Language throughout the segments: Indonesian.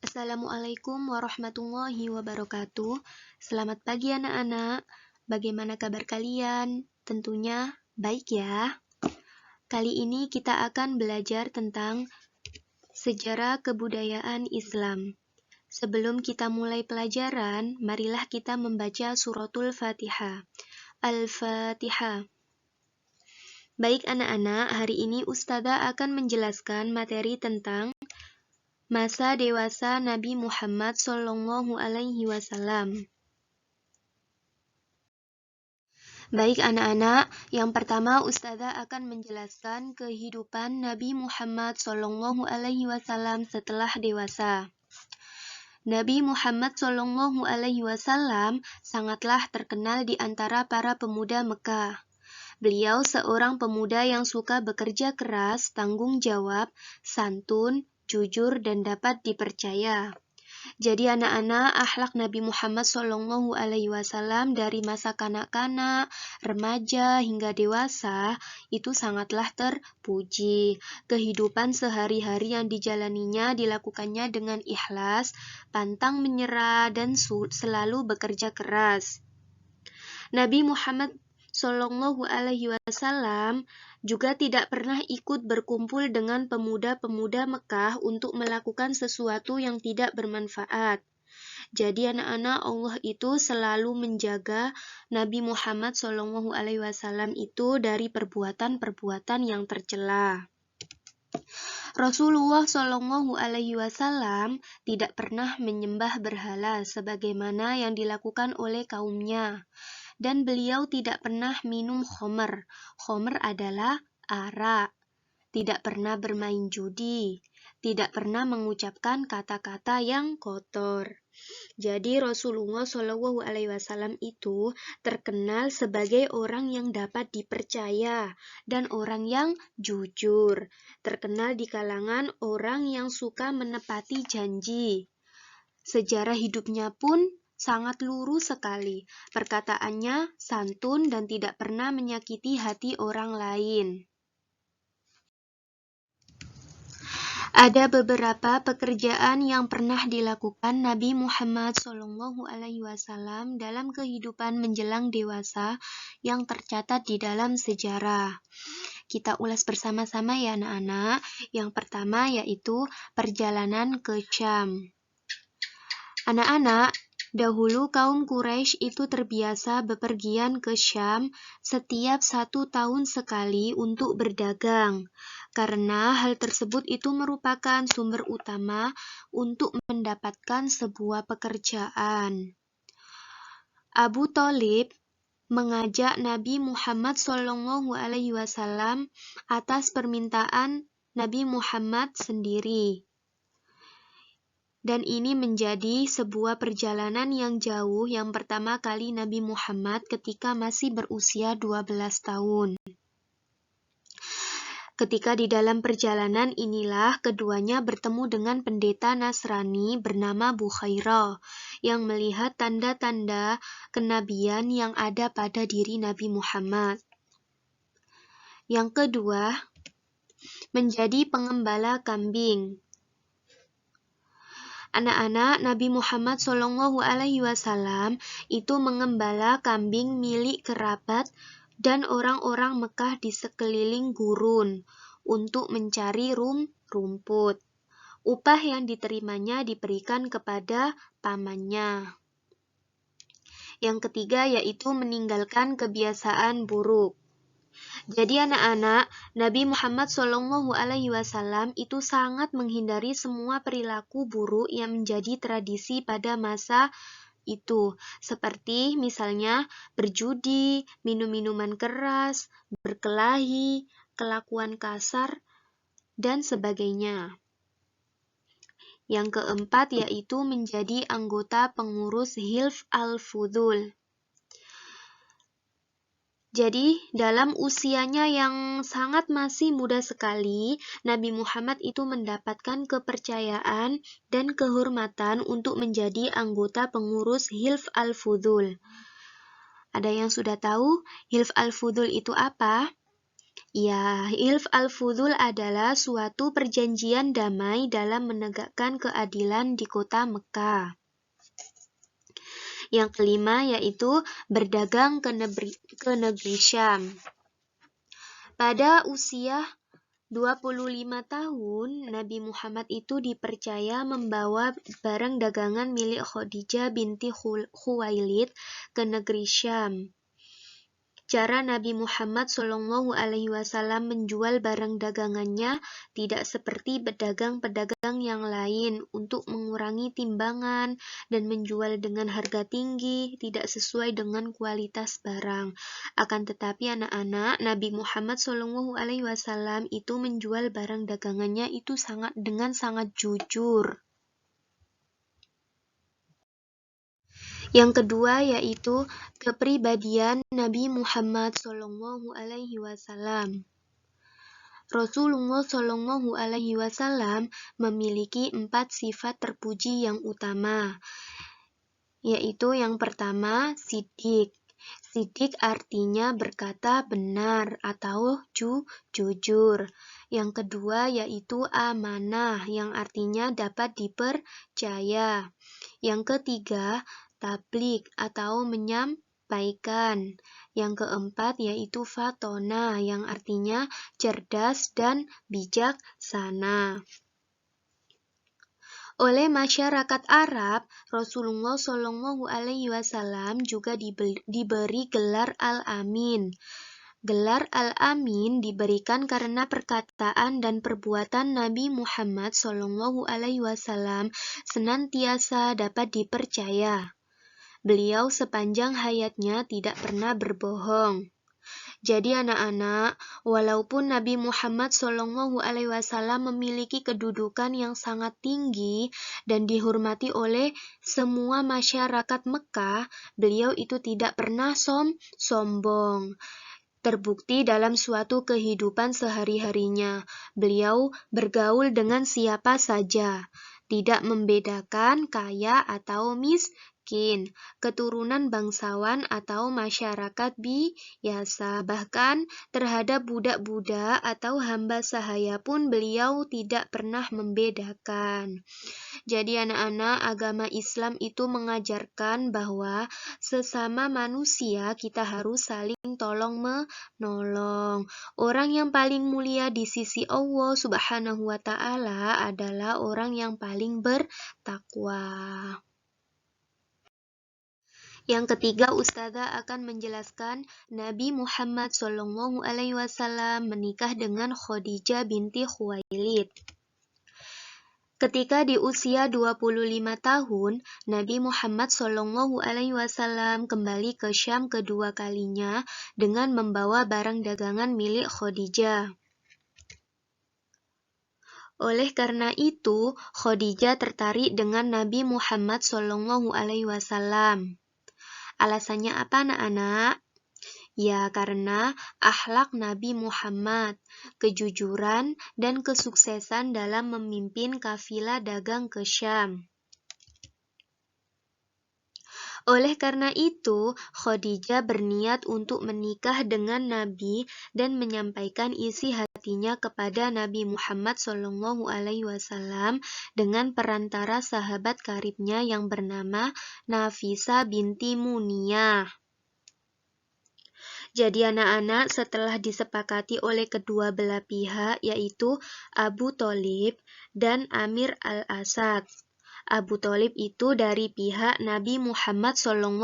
Assalamualaikum warahmatullahi wabarakatuh. Selamat pagi anak-anak. Bagaimana kabar kalian? Tentunya baik ya. Kali ini kita akan belajar tentang sejarah kebudayaan Islam. Sebelum kita mulai pelajaran, marilah kita membaca suratul Fatihah. Al-Fatihah. Baik anak-anak, hari ini Ustazah akan menjelaskan materi tentang masa dewasa Nabi Muhammad SAW. Baik anak-anak, yang pertama Ustazah akan menjelaskan kehidupan Nabi Muhammad SAW setelah dewasa. Nabi Muhammad SAW sangatlah terkenal di antara para pemuda Mekah. Beliau seorang pemuda yang suka bekerja keras, tanggung jawab, santun, jujur, dan dapat dipercaya. Jadi anak-anak, akhlak Nabi Muhammad SAW dari masa kanak-kanak, remaja, hingga dewasa itu sangatlah terpuji. Kehidupan sehari-hari yang dijalaninya dilakukannya dengan ikhlas, pantang menyerah, dan selalu bekerja keras. Nabi Muhammad SAW juga tidak pernah ikut berkumpul dengan pemuda-pemuda Mekah untuk melakukan sesuatu yang tidak bermanfaat. Jadi anak-anak, Allah itu selalu menjaga Nabi Muhammad SAW itu dari perbuatan-perbuatan yang tercela. Rasulullah SAW tidak pernah menyembah berhala sebagaimana yang dilakukan oleh kaumnya. Dan beliau tidak pernah minum khomer. Khomer adalah arak. Tidak pernah bermain judi. Tidak pernah mengucapkan kata-kata yang kotor. Jadi Rasulullah SAW itu terkenal sebagai orang yang dapat dipercaya dan orang yang jujur. Terkenal di kalangan orang yang suka menepati janji. Sejarah hidupnya pun sangat lurus sekali. Perkataannya santun dan tidak pernah menyakiti hati orang lain. Ada beberapa pekerjaan yang pernah dilakukan Nabi Muhammad SAW dalam kehidupan menjelang dewasa yang tercatat di dalam sejarah. Kita ulas bersama-sama ya anak-anak. Yang pertama yaitu perjalanan ke Syam. Anak-anak, dahulu kaum Quraisy itu terbiasa bepergian ke Syam setiap 1 tahun sekali untuk berdagang, karena hal tersebut itu merupakan sumber utama untuk mendapatkan sebuah pekerjaan. Abu Thalib mengajak Nabi Muhammad SAW atas permintaan Nabi Muhammad sendiri. Dan ini menjadi sebuah perjalanan yang jauh yang pertama kali Nabi Muhammad ketika masih berusia 12 tahun. Ketika di dalam perjalanan inilah keduanya bertemu dengan pendeta Nasrani bernama Bukhairah yang melihat tanda-tanda kenabian yang ada pada diri Nabi Muhammad. Yang kedua, menjadi pengembala kambing. Anak-anak, Nabi Muhammad SAW itu mengembala kambing milik kerabat dan orang-orang Mekah di sekeliling gurun untuk mencari rumput. Upah yang diterimanya diberikan kepada pamannya. Yang ketiga yaitu meninggalkan kebiasaan buruk. Jadi anak-anak, Nabi Muhammad SAW itu sangat menghindari semua perilaku buruk yang menjadi tradisi pada masa itu. Seperti misalnya berjudi, minum minuman keras, berkelahi, kelakuan kasar, dan sebagainya. Yang keempat yaitu menjadi anggota pengurus Hilf al-Fudul. Jadi, dalam usianya yang sangat masih muda sekali, Nabi Muhammad itu mendapatkan kepercayaan dan kehormatan untuk menjadi anggota pengurus Hilf al-Fudul. Ada yang sudah tahu Hilf al-Fudul itu apa? Ya, Hilf al-Fudul adalah suatu perjanjian damai dalam menegakkan keadilan di kota Mekah. Yang kelima yaitu berdagang ke negeri Syam. Pada usia 25 tahun, Nabi Muhammad itu dipercaya membawa barang dagangan milik Khadijah binti Khuwailid ke negeri Syam. Cara Nabi Muhammad SAW menjual barang dagangannya tidak seperti pedagang-pedagang yang lain untuk mengurangi timbangan dan menjual dengan harga tinggi, tidak sesuai dengan kualitas barang. Akan tetapi anak-anak, Nabi Muhammad SAW itu menjual barang dagangannya itu dengan sangat jujur. Yang kedua yaitu kepribadian Nabi Muhammad SAW. Rasulullah SAW memiliki 4 sifat terpuji yang utama, yaitu yang pertama, siddiq. Siddiq artinya berkata benar atau jujur. Yang kedua yaitu amanah, yang artinya dapat dipercaya. Yang ketiga, tabligh atau menyampaikan. Yang keempat yaitu fatona, yang artinya cerdas dan bijaksana. Oleh masyarakat Arab, Rasulullah SAW juga diberi gelar Al-Amin. Gelar Al-Amin diberikan karena perkataan dan perbuatan Nabi Muhammad SAW senantiasa dapat dipercaya. Beliau sepanjang hayatnya tidak pernah berbohong. Jadi anak-anak, walaupun Nabi Muhammad SAW memiliki kedudukan yang sangat tinggi dan dihormati oleh semua masyarakat Mekah, beliau itu tidak pernah sombong. Terbukti dalam suatu kehidupan sehari-harinya, beliau bergaul dengan siapa saja, tidak membedakan kaya atau miskin, keturunan bangsawan atau masyarakat biasa. Bahkan terhadap budak-budak atau hamba sahaya pun beliau tidak pernah membedakan. Jadi anak-anak, agama Islam itu mengajarkan bahwa sesama manusia kita harus saling tolong-menolong. Orang yang paling mulia di sisi Allah Subhanahu wa Ta'ala adalah orang yang paling bertakwa. Yang ketiga, Ustazah akan menjelaskan Nabi Muhammad SAW menikah dengan Khadijah binti Khuwailid. Ketika di usia 25 tahun, Nabi Muhammad SAW kembali ke Syam kedua kalinya dengan membawa barang dagangan milik Khadijah. Oleh karena itu, Khadijah tertarik dengan Nabi Muhammad SAW. Alasannya apa anak-anak? Ya, karena akhlak Nabi Muhammad, kejujuran, dan kesuksesan dalam memimpin kafilah dagang ke Syam. Oleh karena itu, Khadijah berniat untuk menikah dengan Nabi dan menyampaikan isi hatinya kepada Nabi Muhammad SAW dengan perantara sahabat karibnya yang bernama Nafisah binti Muniyah. Jadi anak-anak, setelah disepakati oleh kedua belah pihak, yaitu Abu Thalib dan Amir al-Asad. Abu Thalib itu dari pihak Nabi Muhammad SAW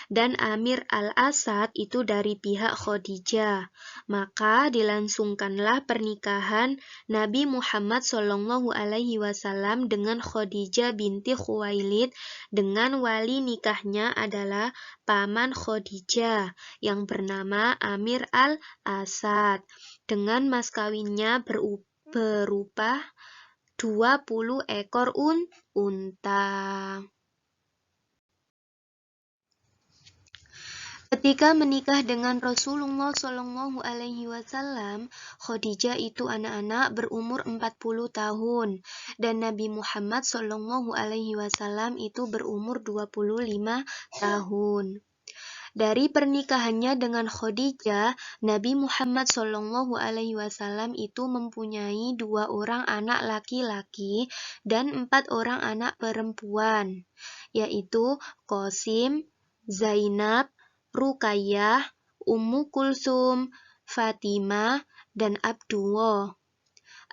dan Amir al-Asad itu dari pihak Khadijah. Maka dilangsungkanlah pernikahan Nabi Muhammad SAW dengan Khadijah binti Khuwailid dengan wali nikahnya adalah paman Khadijah yang bernama Amir al-Asad dengan mas kawinnya berupa 20 ekor unta. Ketika menikah dengan Rasulullah SAW, Khadijah itu anak-anak berumur 40 tahun dan Nabi Muhammad SAW itu berumur 25 tahun. Dari pernikahannya dengan Khadijah, Nabi Muhammad SAW itu mempunyai 2 orang anak laki-laki dan 4 orang anak perempuan, yaitu Qasim, Zainab, Ruqayyah, Ummu Kulsum, Fatimah, dan Abdullah.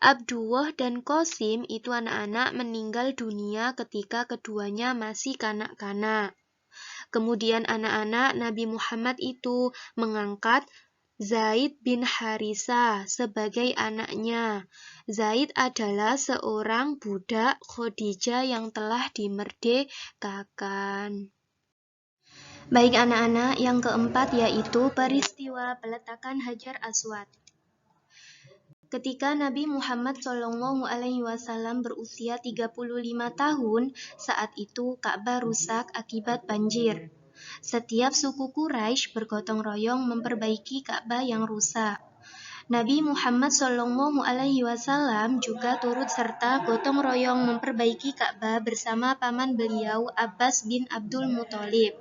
Abdullah dan Qasim itu anak-anak meninggal dunia ketika keduanya masih kanak-kanak. Kemudian anak-anak Nabi Muhammad itu mengangkat Zaid bin Harisa sebagai anaknya. Zaid adalah seorang budak Khadijah yang telah dimerdekakan. Baik anak-anak, yang keempat yaitu peristiwa peletakan Hajar Aswad. Ketika Nabi Muhammad SAW berusia 35 tahun, saat itu Ka'bah rusak akibat banjir. Setiap suku Quraisy bergotong royong memperbaiki Ka'bah yang rusak. Nabi Muhammad SAW juga turut serta gotong royong memperbaiki Ka'bah bersama paman beliau Abbas bin Abdul Muthalib.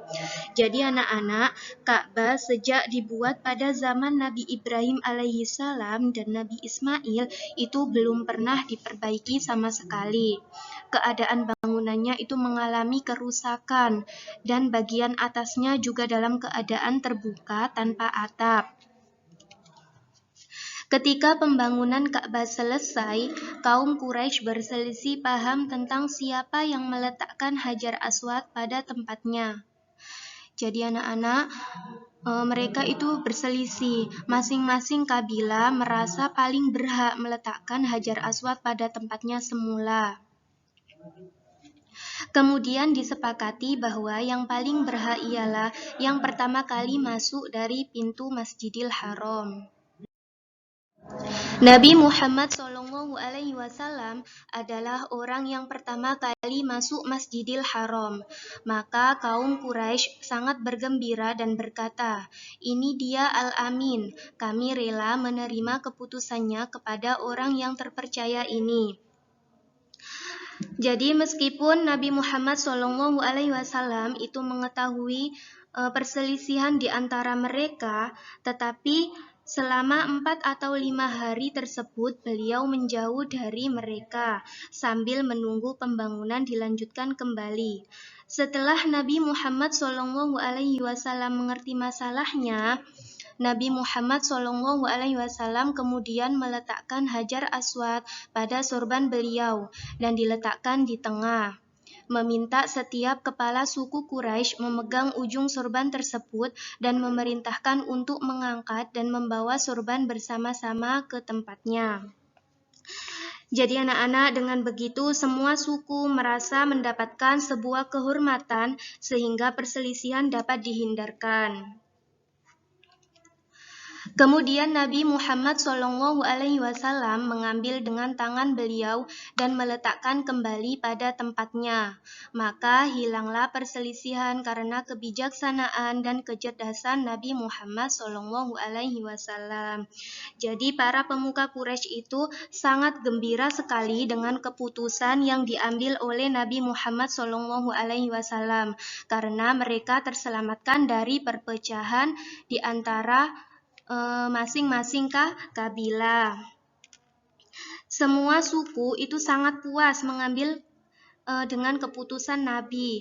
Jadi anak-anak, Ka'bah sejak dibuat pada zaman Nabi Ibrahim alaihissalam dan Nabi Ismail itu belum pernah diperbaiki sama sekali. Keadaan bangunannya itu mengalami kerusakan dan bagian atasnya juga dalam keadaan terbuka tanpa atap. Ketika pembangunan Ka'bah selesai, kaum Quraisy berselisih paham tentang siapa yang meletakkan Hajar Aswad pada tempatnya. Jadi anak-anak, mereka itu berselisih. Masing-masing kabilah merasa paling berhak meletakkan Hajar Aswad pada tempatnya semula. Kemudian disepakati bahwa yang paling berhak ialah yang pertama kali masuk dari pintu Masjidil Haram. Nabi Muhammad SAW adalah orang yang pertama kali masuk Masjidil Haram. Maka kaum Quraisy sangat bergembira dan berkata, "Ini dia Al-Amin, kami rela menerima keputusannya kepada orang yang terpercaya ini." Jadi meskipun Nabi Muhammad SAW itu mengetahui perselisihan di antara mereka, tetapi selama 4 atau 5 hari tersebut beliau menjauh dari mereka sambil menunggu pembangunan dilanjutkan kembali. Setelah Nabi Muhammad SAW mengerti masalahnya, Nabi Muhammad SAW kemudian meletakkan Hajar Aswad pada sorban beliau dan diletakkan di tengah. Meminta setiap kepala suku Quraisy memegang ujung sorban tersebut dan memerintahkan untuk mengangkat dan membawa sorban bersama-sama ke tempatnya. Jadi anak-anak, dengan begitu semua suku merasa mendapatkan sebuah kehormatan sehingga perselisihan dapat dihindarkan. Kemudian Nabi Muhammad SAW mengambil dengan tangan beliau dan meletakkan kembali pada tempatnya. Maka hilanglah perselisihan karena kebijaksanaan dan kecerdasan Nabi Muhammad SAW. Jadi para pemuka Quraisy itu sangat gembira sekali dengan keputusan yang diambil oleh Nabi Muhammad SAW karena mereka terselamatkan dari perpecahan di antara masing-masing kabilah. Semua suku itu sangat puas mengambil dengan keputusan Nabi.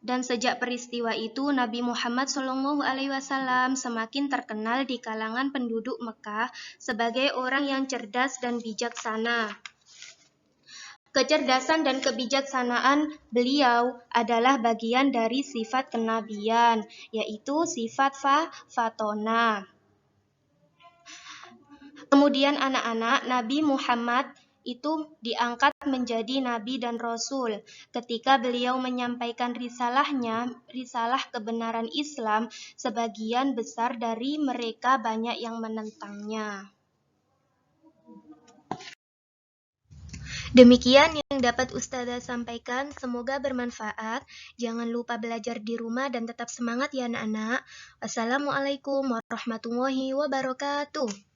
Dan sejak peristiwa itu Nabi Muhammad SAW semakin terkenal di kalangan penduduk Mekah sebagai orang yang cerdas dan bijaksana. Kecerdasan dan kebijaksanaan beliau adalah bagian dari sifat kenabian, yaitu sifat fatonah. Kemudian anak-anak, Nabi Muhammad itu diangkat menjadi nabi dan rasul. Ketika beliau menyampaikan risalah kebenaran Islam, sebagian besar dari mereka banyak yang menentangnya. Demikian yang dapat Ustazah sampaikan, semoga bermanfaat. Jangan lupa belajar di rumah dan tetap semangat ya anak-anak. Wassalamualaikum warahmatullahi wabarakatuh.